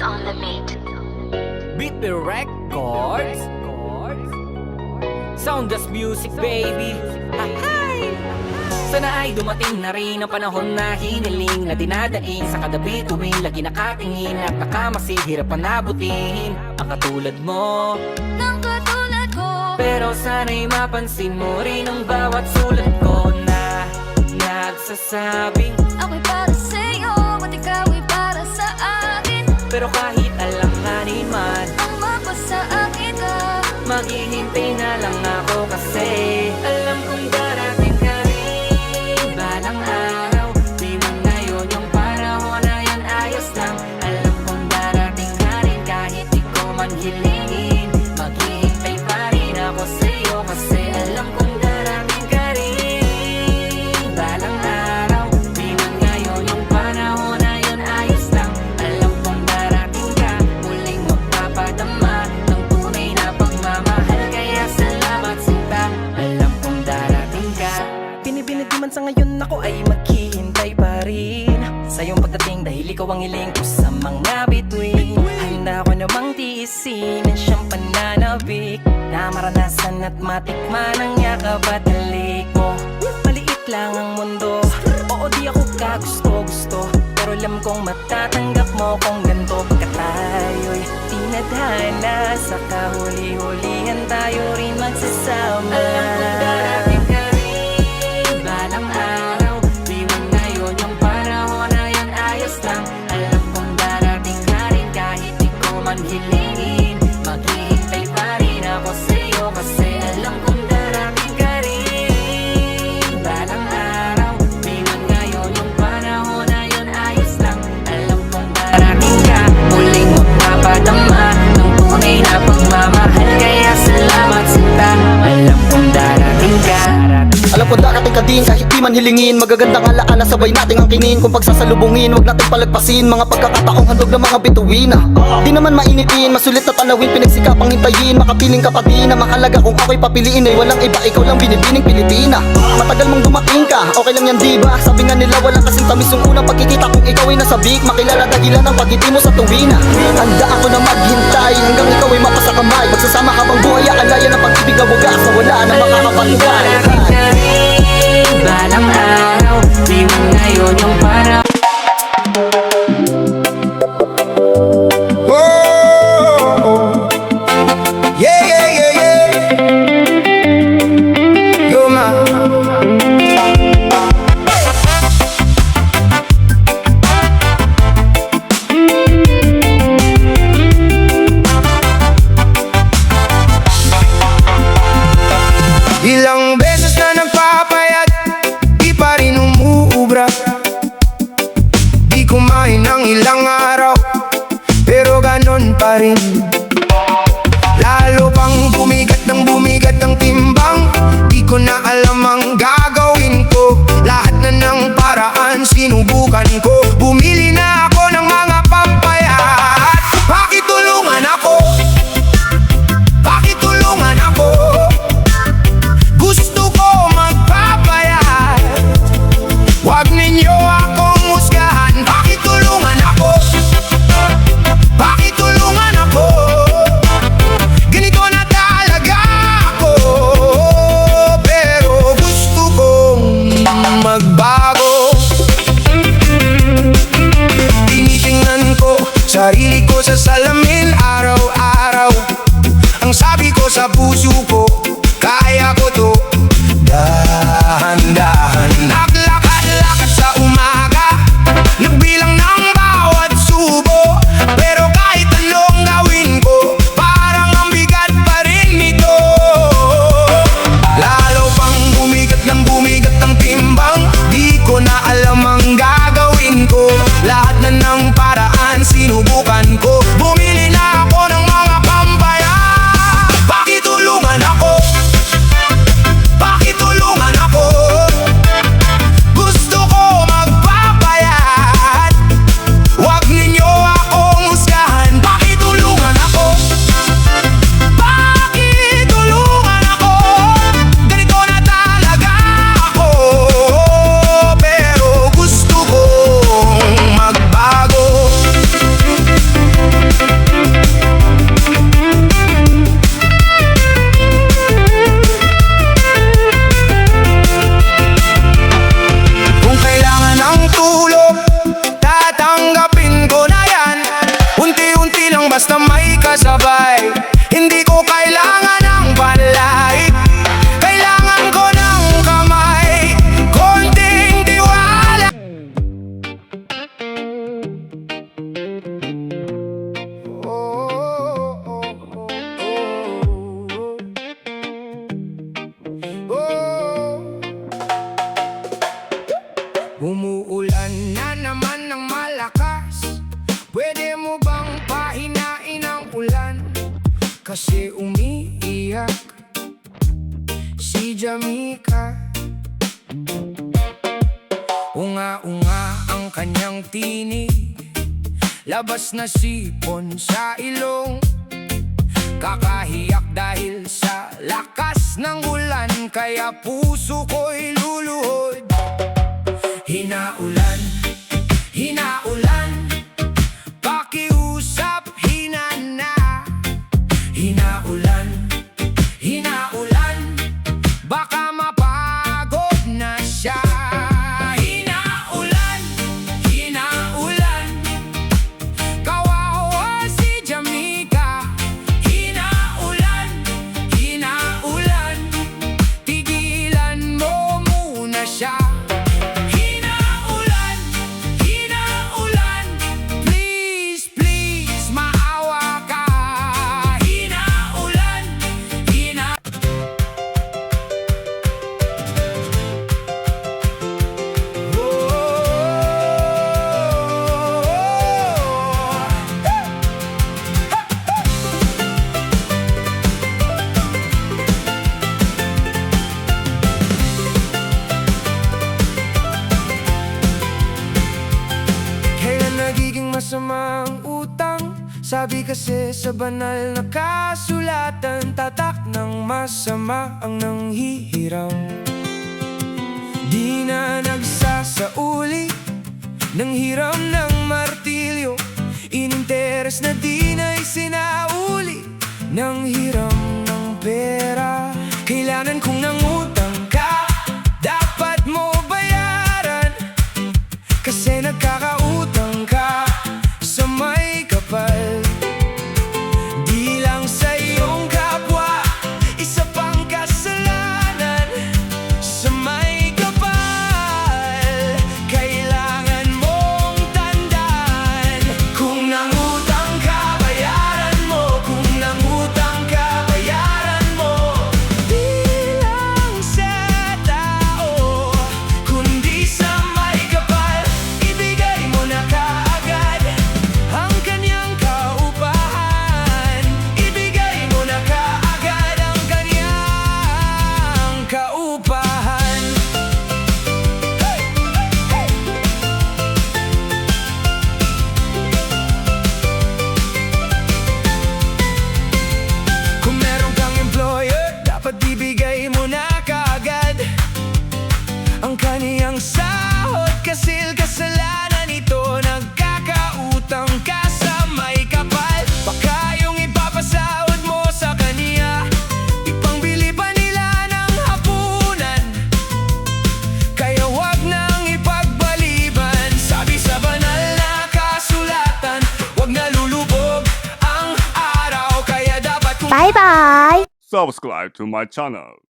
on the beat. Beat the records. Soundless music, baby. Ahay! Sana ay dumating na rin ang panahon na hiniling na dinadaing sa kadabi tuwing lagi nakatingin at nakamasid, hirap panabutin ang katulad mo, Nang katulad ko, pero sana'y mapansin mo rin ang bawat sulat ko na nagsasabing ako'y para sa'yo, at ikaw ay para sa akin. pero kahit alanganin man, Ang mapasa akin ka, maghihintay na lang ako kasi alam kong darating ka rin balang araw. Di man ngayon yung panahon na yan, ayos lang. Alam kong darating ka rin kahit di ko man hilingin. Maghihintay pa rin ako sa'yo kasi alam kong darating ka rin balang araw. Di man ngayon yung panahon na yan, ayos lang. Alam kong darating ka, muling magpapadama ng tunay na pagmamahal. Kaya salamat sinta, alam kong darating ka. Pinibinid di man sa ngayon ako ay maghihintay pa rin sa iyong pagdating dahil ikaw ang hiling ko sa mga bituin. Handa ko namang tiisin ang siyang pananabik na maranasan at matikman ang yakap at halik mo. Maliit lang ang mundo, oo di ako kagusto-gusto, pero alam kong matatanggap mo kung ganito pagka tayo'y tinadhana. Sa kahuli-hulihan tayo rin magsasama. Alam kong darating ka rin balang araw. Di man ngayon yung panahon na yan, ayos lang. Alam kong darating ka rin kahit di ko man hilingin. Maghihintay pa rin ako sa'yo kasi alam kong darating ka rin balang araw. Di man ngayon yung panahon na yun, ayos lang. Alam kong darating ka, muling magpapadama ng tunay na pagmamahal. Kaya salamat sinta, alam kong darating ka. Alam ko darating ka din kahit di man hilingin. Magagandang alaala sabay nating angkinin. Kung pagsasalubungin, wag nating palagpasin mga pagkakataong handog ng mga bituin. Di naman mainitin, masulit na tanawin, pinagsikapang hintayin. Makapiling ka pa din na mahalaga kung ako'y papiliin ay walang iba, ikaw lang binibining Pilipina. Matagal mong dumating ka, okay lang yan diba? Sabi nga nila walang kasing tamis yung unang pagkikita kung ikaw ay nasa big. Makilala dahilan ng pagkiti mo sa tuwina. Handa ako na maghintay hanggang ikaw ay mapasa kamay. Magsasama habang buhay, alaya ng pag-ibig na bugas na wala na makakapantay. Balang araw, di man ngayon yung panahon. Oh, yeah, yeah, yeah, yeah. You're Ilang beses na nagpapayat, di pa rin umuubra. Di kumain ng ilang araw, pero ganon pa rin. Lalo pang bumigat ang timbang. Di ko na alam ang gagawin ko. Lahat na ng paraan sinubukan ko. Bumili na ako ng mga pampayat. Pakitulungan ako, pakitulungan ako. Gusto ko magpapayat, wag ninyo akong husgahan. Pakitulungan ako, pakitulungan ako. Ganito na talaga ako, pero gusto kong magbago. Tinitingnan ko sarili ko sa salamin araw-araw. Ang sabi ko sa puso ko, kaya ko to. Dahan-dahan naglakad-lakad sa umaga, nagbilang ng bawat subo. Pero kahit anong gawin ko, parang ang bigat pa rin nito. Lalo pang bumigat ang timbang. Di ko na alam ang gagawin ko. Lahat na ng paraan sinubukan ko. Bumili na ako ng mga pampayat. Pakitulungan ako, pakitulungan ako. Umuulan na naman ng malakas. Pwede mo bang pahinain ang ulan? Kasi umiiyak si Jamaica. Unga-unga ang kanyang tinig, labas na sipon sa ilong. Kakahiyak dahil sa lakas ng ulan, kaya puso ko'y luluhod. Hinaulan, hinaulan, pakiusap, hinana. Hinaulan, hinaulan, baka mapagod na siya. Hinaulan, hinaulan, kawawa si Jamaica. Hinaulan, hinaulan, tigilan mo muna siya. Hinaulan, hinaulan, please, please, maawa ka. Hinaulan, kailan nagiging masama ang utang? Sabi kasi sa banal na kasulatan, tatak ng masama ang nanghihiram. Di na nagsasauli ng hiram ng martilyo, ininteres na di na isinauli ng hiram ng pera. Kailangan kong nangutang ka, dapat mo bayaran, kasi nagkakautang ka sa may kapal. Di lang sa iyong kapwa, isa pang kasalanan sa may kapal. Kailangan mong tandaan, kung nangutang ka, bayaran mo. Kung nangutang ka, bayaran mo. Di lang sa tao, kundi sa may kapal. Ibigay mo na kaagad ang kanyang kaupahan. Ibigay mo na kaagad ang kanyang kaupahan. Hey! Hey! Kung meron kang employer, dapat bibigay mo na kaagad ang kaniyang sahod, kasi kasalanan ito. Nagkakautang ka sa may kapal, baka yung ipapasahod mo sa kaniya ipangbili pa nila ng hapunan. Kaya wag nang ipagbaliban, sabi sa banal na kasulatan, wag na lulubog ang araw. Kaya dapat Bye bye! Subscribe to my channel.